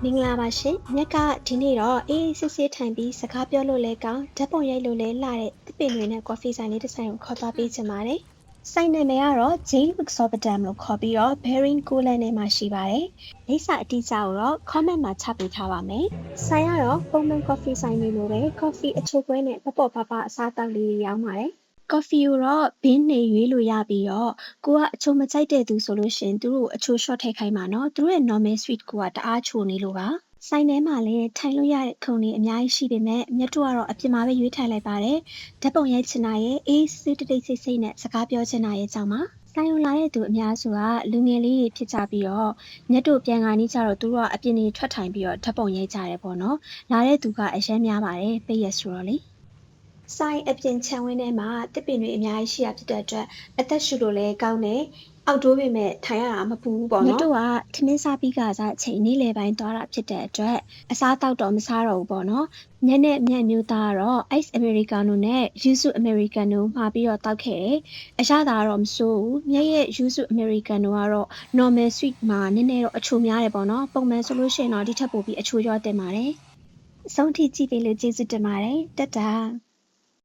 မင်္ဂလာပါရှင်။မြက်ကဒီနေ့တော့အေးအေးဆေးဆေးထိုင်ပြီးစကားပြောလို့လည်းကောင်းဓာတ်ပုံရိုက်လို့လည်းလှတဲ့သစ်ပင်တွေနဲ့ကော်ဖီဆိုင်လေးတစ်ဆိုင်ကိုခေါ်သွားပေးချင်ပါတယ်။ဆိုင်နာမည်ကတော့ Jane Wixopadam လို့ခေါ်ပြီးတော့ Bering Coolland ထဲမှာရှိပါတယ်။လိပ်စာအတိအကျကိုတော့ comment မှာချပေးထားပါမယ်။ဆိုင်ကတော့ပုံမှန်ကော်ဖီဆိုင်တွေလိုပဲကော်ဖီအချိုပွဲနဲ့ပေါ့ပေါ့ပါပါအစားအသောက်လေးတွေရောင်းပါတယ်။ကော်ဖီကိုတော့ဘင်းနေရွေးလို့ရပြီးတော့ကိုကအချိုမကြိုက်တဲ့သူဆိုလို့ရှင်သူတို့အချို short ထည့်ခိုင်းပါနော်သူတို့ရဲ့ normal sweet ကိုကတအားချိုနေလို့ပါဆိုင်ထဲမှာလည်းထိုင်လို့ရတဲ့ခုံတွေအများကြီးရှိပေမဲ့မြတ်တို့ကတော့အပြင်မှာပဲရွေးထိုင်လိုက်ပါတယ်ဓာတ်ပုံရိုက်ချင်တာရဲ့အေးစစ်တိတ်ဆိတ်ဆိတ်နဲ့စကားပြောချင်တာရဲ့ကြောင့်ပါဆိုင်ုံလာတဲ့သူအများစုကလူငယ်လေးတွေဖြစ်ကြပြီးတော့မြတ်တို့ပြန်ကာနေကြတော့သူတို့ကအပြင်တွေထွက်ထိုင်ပြီးတော့ဓာတ်ပုံရိုက်ကြတယ်ပေါ့နော်လာတဲ့သူကအရန်များပါတယ်ပိတ်ရက်ဆိုတော့လေဆိုင်အပြင်ခြံဝင်းထဲမှာတစ်ပင်တွေအများကြီးရှိရဖြစ်တဲ့အတွက်အသက်ရှူလို့လည်းကောင်းတယ်အောက်တိုးပေမဲ့ထိုင်ရတာမပူဘူးပေါ့နော်မြတ်တို့ကထမင်းစားပြီးကစားအချိန်နေ့လယ်ပိုင်းသွားတာဖြစ်တဲ့အတွက်အစားတောက်တော့မစားတော့ဘူးပေါ့နော်ညနဲ့ညမျိုးသားကတော့ ice americano နဲ့ yuzu americano မှာပြီးတော့တောက်ခဲ့တယ်အရသာကတော့မစိုးဘူးမြက်ရဲ့ yuzu americano ကတော့ normal sweet မှာနည်းနည်းတော့အချိုများတယ်ပေါ့နော်ပုံမှန်ဆိုလို့ရှိရင်တော့ဒီထက်ပိုပြီးအချိုရောတင်ပါတယ်အဆုံးထိကြည့်ပေးလို့ကျေးဇူးတင်ပါတယ်တက်တာ